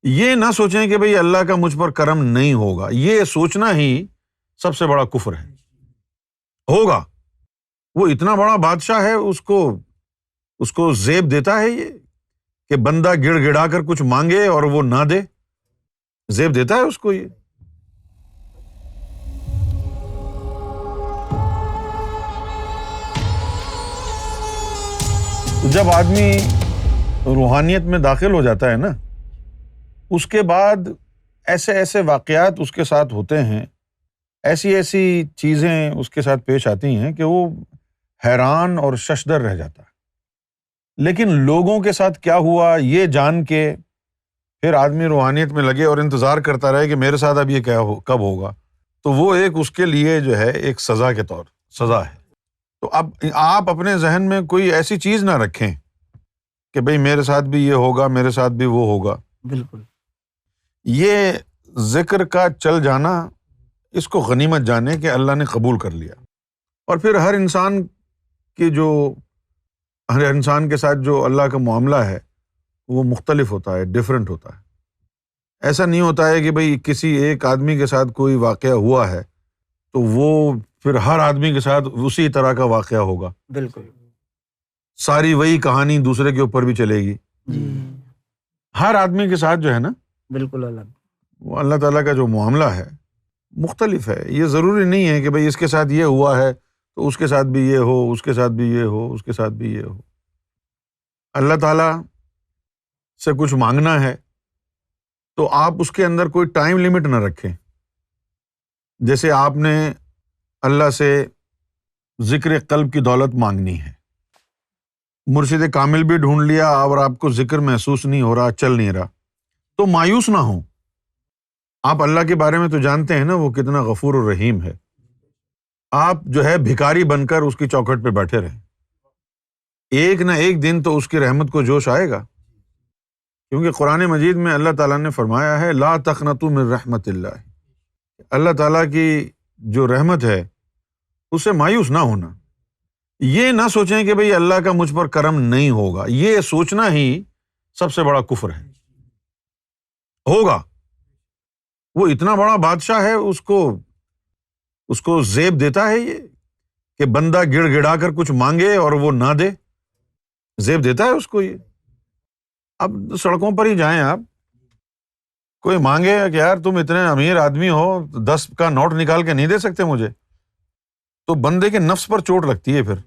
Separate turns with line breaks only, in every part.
یہ نہ سوچیں کہ بھئی اللہ کا مجھ پر کرم نہیں ہوگا، یہ سوچنا ہی سب سے بڑا کفر ہے۔ ہوگا، وہ اتنا بڑا بادشاہ ہے، اس کو زیب دیتا ہے یہ کہ بندہ گڑ گڑا کر کچھ مانگے اور وہ نہ دے، زیب دیتا ہے اس کو یہ۔ جب آدمی روحانیت میں داخل ہو جاتا ہے نا، اس کے بعد ایسے ایسے واقعات اس کے ساتھ ہوتے ہیں، ایسی ایسی چیزیں اس کے ساتھ پیش آتی ہیں کہ وہ حیران اور ششدر رہ جاتا ہے۔ لیکن لوگوں کے ساتھ کیا ہوا یہ جان کے پھر آدمی روحانیت میں لگے اور انتظار کرتا رہے کہ میرے ساتھ اب یہ کب ہوگا، تو وہ ایک اس کے لیے جو ہے ایک سزا کے طور سزا ہے۔ تو اب آپ اپنے ذہن میں کوئی ایسی چیز نہ رکھیں کہ بھئی میرے ساتھ بھی یہ ہوگا، میرے ساتھ بھی وہ ہوگا۔
بالکل
یہ ذکر کا چل جانا، اس کو غنیمت جانے کہ اللہ نے قبول کر لیا۔ اور پھر ہر انسان کے ساتھ جو اللہ کا معاملہ ہے وہ مختلف ہوتا ہے، ڈیفرنٹ ہوتا ہے۔ ایسا نہیں ہوتا ہے کہ بھئی کسی ایک آدمی کے ساتھ کوئی واقعہ ہوا ہے تو وہ پھر ہر آدمی کے ساتھ اسی طرح کا واقعہ ہوگا،
بالکل
ساری وہی کہانی دوسرے کے اوپر بھی چلے گی۔
جی
ہر آدمی کے ساتھ جو ہے نا
بالکل الگ۔
وہ اللہ تعالیٰ کا جو معاملہ ہے مختلف ہے۔ یہ ضروری نہیں ہے کہ بھئی اس کے ساتھ یہ ہوا ہے تو اس کے ساتھ بھی یہ ہو، اس کے ساتھ بھی یہ ہو، اس کے ساتھ بھی یہ ہو۔ اللہ تعالیٰ سے کچھ مانگنا ہے تو آپ اس کے اندر کوئی ٹائم لمٹ نہ رکھیں۔ جیسے آپ نے اللہ سے ذکر قلب کی دولت مانگنی ہے، مرشد کامل بھی ڈھونڈ لیا اور آپ کو ذکر محسوس نہیں ہو رہا، چل نہیں رہا، تو مایوس نہ ہوں۔ آپ اللہ کے بارے میں تو جانتے ہیں نا وہ کتنا غفور و رحیم ہے۔ آپ جو ہے بھکاری بن کر اس کی چوکھٹ پہ بیٹھے رہیں، ایک نہ ایک دن تو اس کی رحمت کو جوش آئے گا، کیونکہ قرآن مجید میں اللہ تعالیٰ نے فرمایا ہے لا تقنطوا من رحمت اللہ، اللہ تعالیٰ کی جو رحمت ہے اس سے مایوس نہ ہونا۔ یہ نہ سوچیں کہ بھئی اللہ کا مجھ پر کرم نہیں ہوگا، یہ سوچنا ہی سب سے بڑا کفر ہے۔ ہوگا، وہ اتنا بڑا بادشاہ ہے، اس کو زیب دیتا ہے یہ کہ بندہ گڑ گڑا کر کچھ مانگے اور وہ نہ دے، زیب دیتا ہے اس کو یہ۔ اب سڑکوں پر ہی جائیں آپ، کوئی مانگے کہ یار تم اتنے امیر آدمی ہو، 10 کا نوٹ نکال کے نہیں دے سکتے مجھے، تو بندے کے نفس پر چوٹ لگتی ہے۔ پھر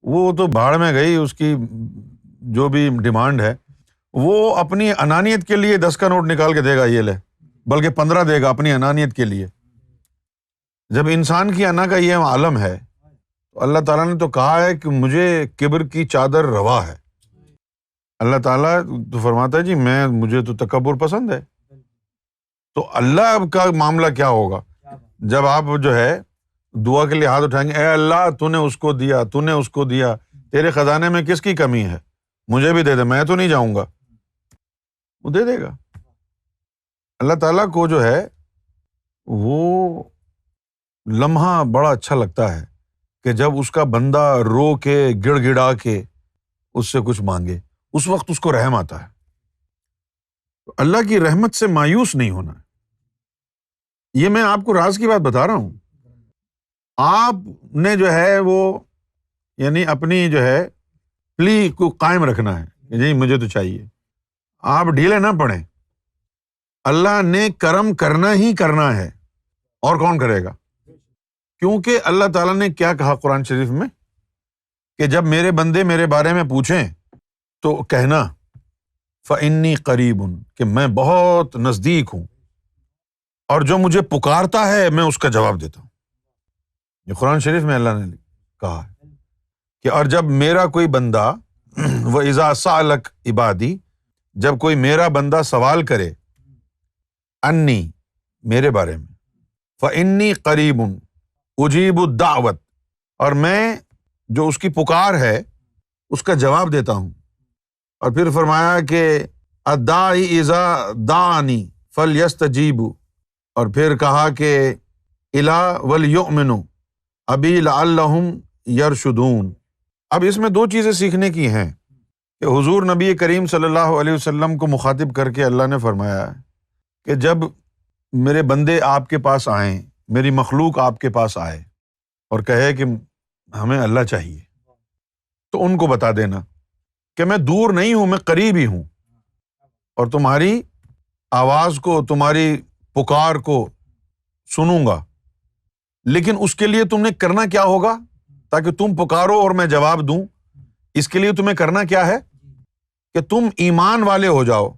وہ تو بھاڑ میں گئی، اس کی جو بھی ڈیمانڈ ہے، وہ اپنی انانیت کے لیے 10 کا نوٹ نکال کے دے گا، یہ لے، بلکہ 15 دے گا اپنی انانیت کے لیے۔ جب انسان کی انا کا یہ عالم ہے تو اللہ تعالیٰ نے تو کہا ہے کہ مجھے کبر کی چادر روا ہے۔ اللہ تعالیٰ تو فرماتا ہے جی مجھے تو تکبر پسند ہے۔ تو اللہ کا معاملہ کیا ہوگا جب آپ جو ہے دعا کے لیے ہاتھ اٹھائیں گے، اے اللہ تو نے اس کو دیا، تو نے اس کو دیا، تیرے خزانے میں کس کی کمی ہے، مجھے بھی دے دے، میں تو نہیں جاؤں گا، وہ دے دے گا۔ اللہ تعالیٰ کو جو ہے وہ لمحہ بڑا اچھا لگتا ہے کہ جب اس کا بندہ رو کے گڑ گڑا کے اس سے کچھ مانگے، اس وقت اس کو رحم آتا ہے۔ تو اللہ کی رحمت سے مایوس نہیں ہونا ہے۔ یہ میں آپ کو راز کی بات بتا رہا ہوں۔ آپ نے جو ہے وہ یعنی اپنی جو ہے پلی کو قائم رکھنا ہے کہ نہیں مجھے تو چاہیے، آپ ڈھیلے نہ پڑیں۔ اللہ نے کرم کرنا ہی کرنا ہے، اور کون کرے گا؟ کیونکہ اللہ تعالیٰ نے کیا کہا قرآن شریف میں کہ جب میرے بندے میرے بارے میں پوچھیں تو کہنا فَإِنِّي قَرِيبٌ، کہ میں بہت نزدیک ہوں اور جو مجھے پکارتا ہے میں اس کا جواب دیتا ہوں۔ یہ قرآن شریف میں اللہ نے کہا ہے کہ اور جب میرا کوئی بندہ وَإِذَا سَأَلَكَ عِبَادِي، جب کوئی میرا بندہ سوال کرے انی، میرے بارے میں، فَإِنِّي قَرِيبٌ اجیب الدعوت، اور میں جو اس کی پکار ہے اس کا جواب دیتا ہوں۔ اور پھر فرمایا کہ الداعی اذا دعانی فلیستجیبوا، اور پھر کہا کہ الا ولیؤمنوا ابی لعلہم یرشدون۔ اب اس میں 2 چیزیں سیکھنے کی ہیں۔ کہ حضور نبی کریم صلی اللہ علیہ وسلم کو مخاطب کر کے اللہ نے فرمایا کہ جب میرے بندے آپ کے پاس آئیں، میری مخلوق آپ کے پاس آئے اور کہے کہ ہمیں اللہ چاہیے، تو ان کو بتا دینا کہ میں دور نہیں ہوں، میں قریب ہی ہوں، اور تمہاری آواز کو، تمہاری پکار کو سنوں گا، لیکن اس کے لیے تم نے کرنا کیا ہوگا تاکہ تم پکارو اور میں جواب دوں؟ اس کے لیے تمہیں کرنا کیا ہے کہ تم ایمان والے ہو جاؤ۔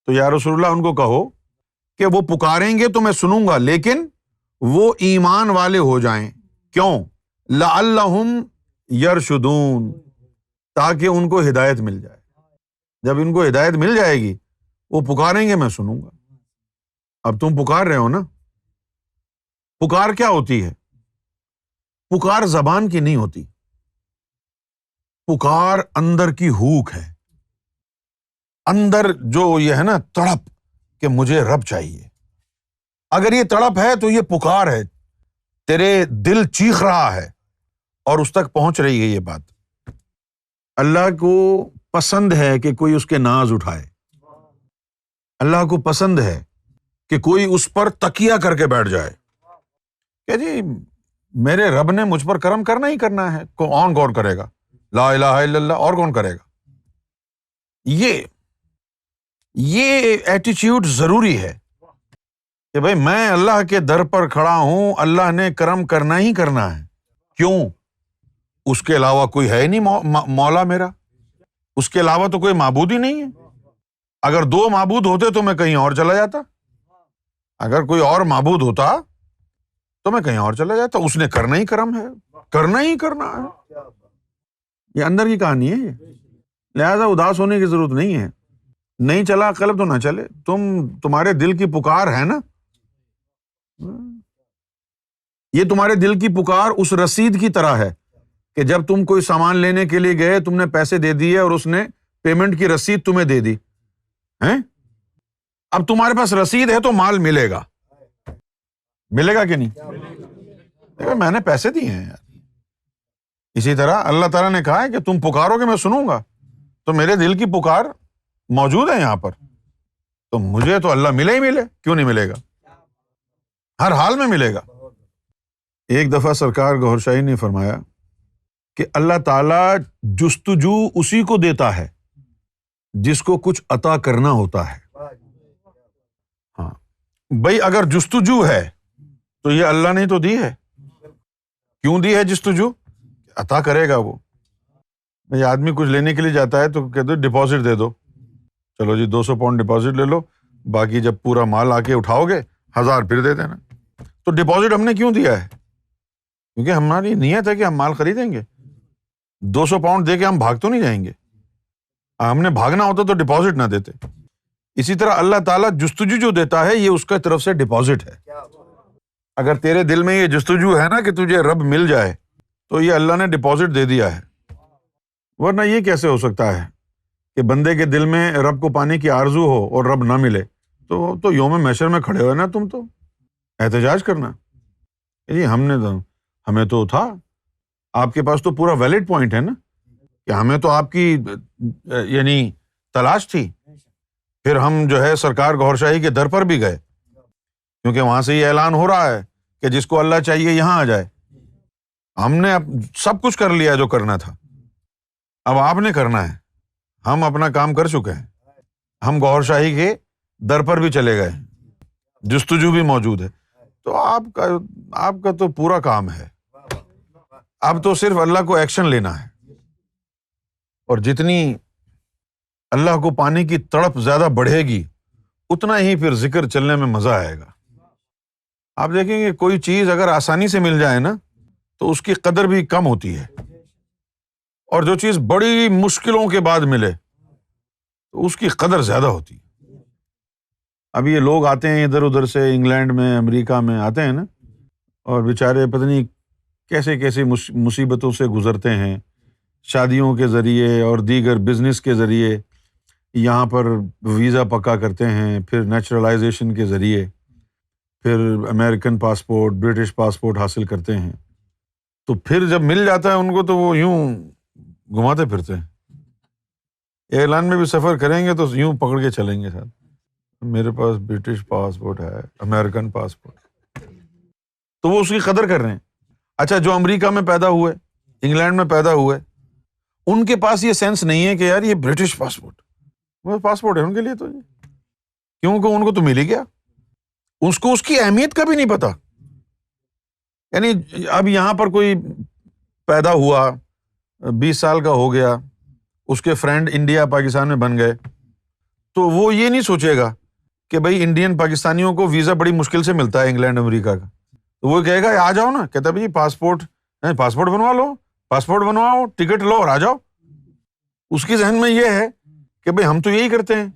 تو یا رسول اللہ ان کو کہو کہ وہ پکاریں گے تو میں سنوں گا، لیکن وہ ایمان والے ہو جائیں۔ کیوں؟ لعلہم یرشدون، تاکہ ان کو ہدایت مل جائے۔ جب ان کو ہدایت مل جائے گی وہ پکاریں گے، میں سنوں گا۔ اب تم پکار رہے ہو نا۔ پکار کیا ہوتی ہے؟ پکار زبان کی نہیں ہوتی، پکار اندر کی ہوک ہے، اندر جو یہ ہے نا تڑپ کہ مجھے رب چاہیے۔ اگر یہ تڑپ ہے تو یہ پکار ہے، تیرے دل چیخ رہا ہے اور اس تک پہنچ رہی ہے یہ بات۔ اللہ کو پسند ہے کہ کوئی اس کے ناز اٹھائے، اللہ کو پسند ہے کہ کوئی اس پر تکیہ کر کے بیٹھ جائے کہ جی میرے رب نے مجھ پر کرم کرنا ہی کرنا ہے، کون کرے گا؟ لا الہ الا اللہ، اور کون کرے گا؟ یہ ایٹیٹیوڈ ضروری ہے کہ بھائی میں اللہ کے در پر کھڑا ہوں، اللہ نے کرم کرنا ہی کرنا ہے۔ کیوں؟ اس کے علاوہ کوئی ہے نہیں مولا میرا، اس کے علاوہ تو کوئی معبود ہی نہیں ہے۔ اگر دو معبود ہوتے تو میں کہیں اور چلا جاتا، اگر کوئی اور معبود ہوتا تو میں کہیں اور چلا جاتا۔ اس نے کرنا ہی کرم ہے، کرنا ہی کرنا ہے۔ یہ اندر کی کہانی ہے یہ، لہذا اداس ہونے کی ضرورت نہیں ہے۔ نہیں چلا قلب تو نہ چلے، تمہارے دل کی پکار ہے نا، یہ تمہارے دل کی پکار اس رسید کی طرح ہے کہ جب تم کوئی سامان لینے کے لیے گئے، تم نے پیسے دے دیے اور اس نے پیمنٹ کی رسید تمہیں دے دی ہیں، اب تمہارے پاس رسید ہے تو مال ملے گا، ملے گا کہ نہیں؟ میں نے پیسے دیے ہیں یار۔ اسی طرح اللہ تعالیٰ نے کہا ہے کہ تم پکارو گے میں سنوں گا، تو میرے دل کی پکار موجود ہے یہاں پر، تو مجھے تو اللہ ملے ہی ملے، کیوں نہیں ملے گا؟ ہر حال میں ملے گا۔ ایک دفعہ سرکار گوھر شاہی نے فرمایا کہ اللہ تعالیٰ جستجو اسی کو دیتا ہے جس کو کچھ عطا کرنا ہوتا ہے۔ ہاں بھائی، اگر جستجو ہے تو یہ اللہ نے تو دی ہے۔ کیوں دی ہے جستجو؟ عطا کرے گا وہ۔ بھائی آدمی کچھ لینے کے لیے جاتا ہے تو کہتے ڈپازٹ دے دو، چلو جی 200 پاؤنڈ ڈپازٹ لے لو، باقی جب پورا مال آ کے اٹھاؤ گے 1000 پھر دے دینا۔ تو ڈپازٹ ہم نے کیوں دیا ہے؟ کیونکہ ہماری نیت ہے کہ ہم مال خریدیں گے۔ 200 پاؤنڈ دے کے ہم بھاگ تو نہیں جائیں گے، ہم نے بھاگنا ہوتا تو ڈپازٹ نہ دیتے۔ اسی طرح اللہ تعالیٰ جستجو جو دیتا ہے یہ اس کی طرف سے ڈپازٹ ہے۔ اگر تیرے دل میں یہ جستجو ہے نا کہ تجھے رب مل جائے، تو یہ اللہ نے ڈپازٹ دے دیا ہے۔ ورنہ یہ کیسے ہو سکتا ہے کہ بندے کے دل میں رب کو پانے کی آرزو ہو اور رب نہ ملے؟ تو یوم محشر میں کھڑے ہوئے نا تم تو احتجاج کرنا جی ہمیں تو تھا۔ آپ کے پاس تو پورا ویلڈ پوائنٹ ہے نا کہ ہمیں تو آپ کی یعنی تلاش تھی۔ پھر ہم جو ہے سرکار گوھر شاہی کے در پر بھی گئے، کیونکہ وہاں سے یہ اعلان ہو رہا ہے کہ جس کو اللہ چاہیے یہاں آ جائے۔ ہم نے سب کچھ کر لیا جو کرنا تھا، اب آپ نے کرنا ہے۔ ہم اپنا کام کر چکے ہیں، ہم گوھر شاہی کے در پر بھی چلے گئے، جستجو بھی موجود ہے۔ تو آپ کا تو پورا کام ہے، اب تو صرف اللہ کو ایکشن لینا ہے۔ اور جتنی اللہ کو پانے کی تڑپ زیادہ بڑھے گی، اتنا ہی پھر ذکر چلنے میں مزہ آئے گا۔ آپ دیکھیں گے کوئی چیز اگر آسانی سے مل جائے نا تو اس کی قدر بھی کم ہوتی ہے، اور جو چیز بڑی مشکلوں کے بعد ملے تو اس کی قدر زیادہ ہوتی ہے۔ اب یہ لوگ آتے ہیں ادھر ادھر سے، انگلینڈ میں، امریکہ میں آتے ہیں نا، اور بیچارے پتہ نہیں کیسے کیسے مصیبتوں سے گزرتے ہیں، شادیوں کے ذریعے اور دیگر بزنس کے ذریعے یہاں پر ویزا پکا کرتے ہیں، پھر نیچرلائزیشن کے ذریعے پھر امریکن پاسپورٹ، برٹش پاسپورٹ حاصل کرتے ہیں۔ تو پھر جب مل جاتا ہے ان کو تو وہ یوں گھماتے پھرتے ہیں ایئر لائن میں بھی سفر کریں گے تو یوں پکڑ کے چلیں گے ساتھ، میرے پاس برٹش پاسپورٹ ہے، امریکن پاسپورٹ، تو وہ اس کی قدر کر رہے ہیں۔ اچھا، جو امریکہ میں پیدا ہوئے، انگلینڈ میں پیدا ہوئے، ان کے پاس یہ سینس نہیں ہے کہ یار یہ برٹش پاسپورٹ، وہ پاسپورٹ ہے ان کے لیے تو یہ، کیونکہ ان کو تو مل ہی گیا، اس کو اس کی اہمیت کا بھی نہیں پتا۔ یعنی اب یہاں پر کوئی پیدا ہوا، 20 سال کا ہو گیا، اس کے فرینڈ انڈیا پاکستان میں بن گئے، تو وہ یہ نہیں سوچے گا کہ بھائی انڈین پاکستانیوں کو ویزا بڑی مشکل سے ملتا ہے انگلینڈ امریکہ کا، تو وہ کہے گا آ جاؤ نا، کہتا ہے بھائی پاسپورٹ بنوا لو، پاسپورٹ بنواؤ، ٹکٹ لو اور آ جاؤ۔ اس کے ذہن میں یہ ہے کہ بھائی ہم تو یہی کرتے ہیں،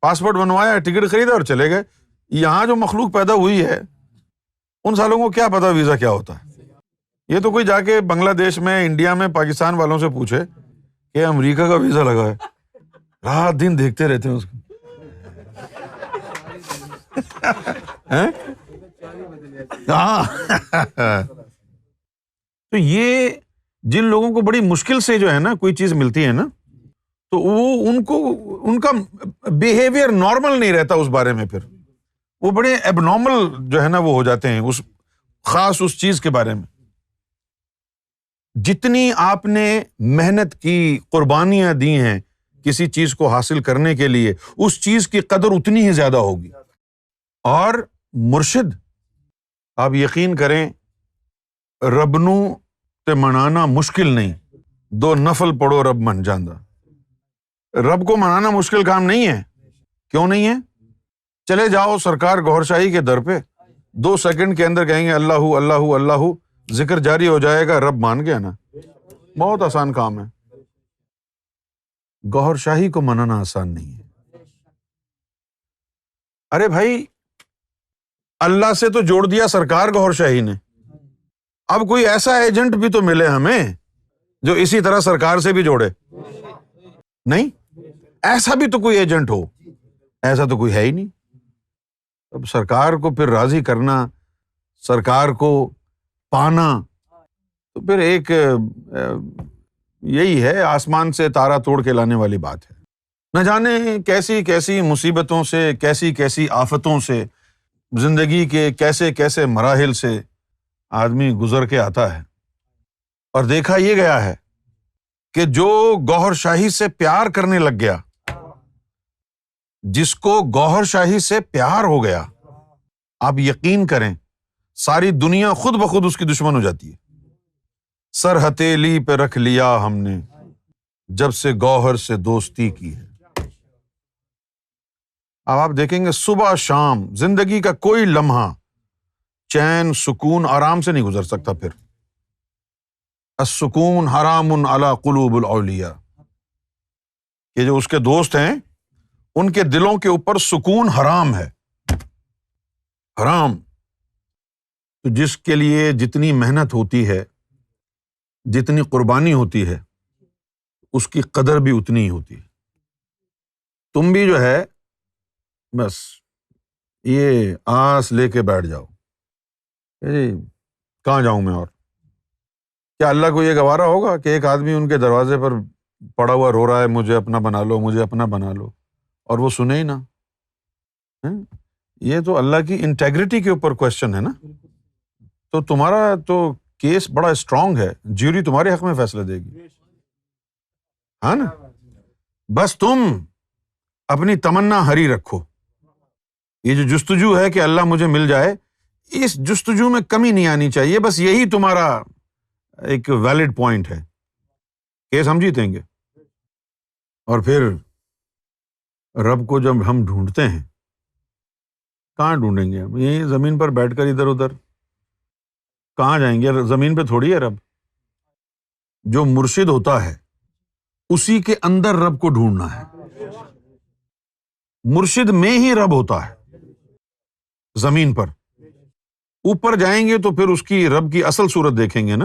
پاسپورٹ بنوایا، ٹکٹ خریدا اور چلے گئے۔ یہاں جو مخلوق پیدا ہوئی ہے ان سالوں کو کیا پتا ویزا کیا ہوتا ہے؟ یہ تو کوئی جا کے بنگلہ دیش میں، انڈیا میں پاکستان والوں سے پوچھے کہ امریکہ کا ویزا لگا ہے، رات دن دیکھتے رہتے ہیں اس کو۔ تو یہ جن لوگوں کو بڑی مشکل سے جو ہے نا کوئی چیز ملتی ہے نا، تو وہ ان کا بیہیویئر نارمل نہیں رہتا اس بارے میں، پھر وہ بڑے ایب نارمل جو ہے نا وہ ہو جاتے ہیں اس خاص اس چیز کے بارے میں۔ جتنی آپ نے محنت کی، قربانیاں دی ہیں کسی چیز کو حاصل کرنے کے لیے، اس چیز کی قدر اتنی ہی زیادہ ہوگی۔ اور مرشد، آپ یقین کریں، رب نو تے منانا مشکل نہیں، دو نفل پڑھو رب من جاندہ۔ رب کو منانا مشکل کام نہیں ہے۔ کیوں نہیں ہے؟ چلے جاؤ سرکار گوھر شاہی کے در پہ، 2 سیکنڈ کے اندر کہیں گے اللہ اللہ اللہ، ذکر جاری ہو جائے گا، رب مان گیا نا۔ بہت آسان کام ہے۔ گوھر شاہی کو منانا آسان نہیں ہے۔ ارے بھائی، اللہ سے تو جوڑ دیا سرکار گوھر شاہی نے، اب کوئی ایسا ایجنٹ بھی تو ملے ہمیں جو اسی طرح سرکار سے بھی جوڑے۔ نہیں، ایسا بھی تو کوئی ایجنٹ ہو، ایسا تو کوئی ہے ہی نہیں۔ اب سرکار کو پھر راضی کرنا، سرکار کو پانا، تو پھر ایک یہی ہے، آسمان سے تارا توڑ کے لانے والی بات ہے۔ نہ جانے کیسی کیسی مصیبتوں سے، کیسی کیسی آفتوں سے، زندگی کے کیسے کیسے مراحل سے آدمی گزر کے آتا ہے۔ اور دیکھا یہ گیا ہے کہ جو گوھر شاہی سے پیار کرنے لگ گیا، جس کو گوھر شاہی سے پیار ہو گیا، آپ یقین کریں ساری دنیا خود بخود اس کی دشمن ہو جاتی ہے۔ سر ہتھیلی پہ رکھ لیا ہم نے، جب سے گوہر سے دوستی کی ہے۔ اب آپ دیکھیں گے صبح شام زندگی کا کوئی لمحہ چین، سکون، آرام سے نہیں گزر سکتا۔ پھر السکون حرام علی قلوب الاولیاء، یہ جو اس کے دوست ہیں ان کے دلوں کے اوپر سکون حرام ہے، حرام۔ تو جس کے لیے جتنی محنت ہوتی ہے، جتنی قربانی ہوتی ہے، اس کی قدر بھی اتنی ہی ہوتی ہے۔ تم بھی جو ہے بس یہ آس لے کے بیٹھ جاؤ، جی کہاں جاؤں میں، اور کیا اللہ کو یہ گوارا ہوگا کہ ایک آدمی ان کے دروازے پر پڑا ہوا رو رہا ہے مجھے اپنا بنا لو، مجھے اپنا بنا لو، اور وہ سنے ہی نہ؟ یہ تو اللہ کی انٹیگریٹی کے اوپر کوشچن ہے نا۔ تو تمہارا تو کیس بڑا اسٹرانگ ہے، جیوری تمہارے حق میں فیصلہ دے گی، ہاں نا۔ بس تم اپنی تمنا ہری رکھو۔ یہ جو جستجو ہے کہ اللہ مجھے مل جائے، اس جستجو میں کمی نہیں آنی چاہیے، بس یہی تمہارا ایک ویلڈ پوائنٹ ہے، کیس ہم جیتیں گے۔ اور پھر رب کو جب ہم ڈھونڈتے ہیں، کہاں ڈھونڈیں گے ہم؟ یہیں زمین پر بیٹھ کر ادھر ادھر کہاں جائیں گے؟ زمین پہ تھوڑی ہے رب۔ جو مرشد ہوتا ہے اسی کے اندر رب کو ڈھونڈنا ہے۔ مرشد میں ہی رب ہوتا ہے زمین پر۔ اوپر جائیں گے تو پھر اس کی رب کی اصل صورت دیکھیں گے نا،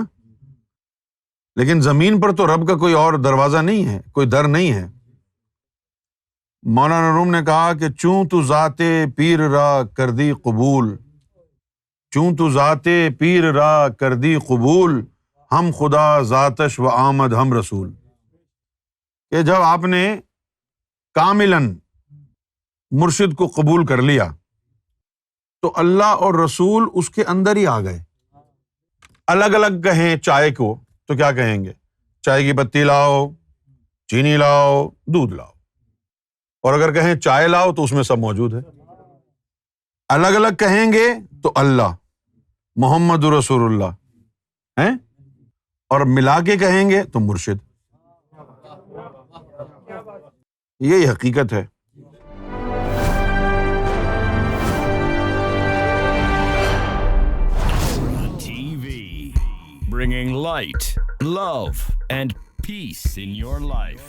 لیکن زمین پر تو رب کا کوئی اور دروازہ نہیں ہے، کوئی در نہیں ہے۔ مولانا روم نے کہا کہ چوں تو ذات پیر را کر دی قبول، چوں تو ذات پیر را کر دی قبول، ہم خدا ذاتش و آمد ہم رسول۔ کہ جب آپ نے کاملاً مرشد کو قبول کر لیا تو اللہ اور رسول اس کے اندر ہی آ گئے۔ الگ الگ کہیں چائے کو تو کیا کہیں گے؟ چائے کی پتی لاؤ، چینی لاؤ، دودھ لاؤ، اور اگر کہیں چائے لاؤ تو اس میں سب موجود ہے۔ الگ الگ کہیں گے تو اللہ، محمد رسول اللہ ہیں، اور ملا کے کہیں گے تو مرشد۔ یہی حقیقت ہے۔
TV, bringing light, love, and peace in your life.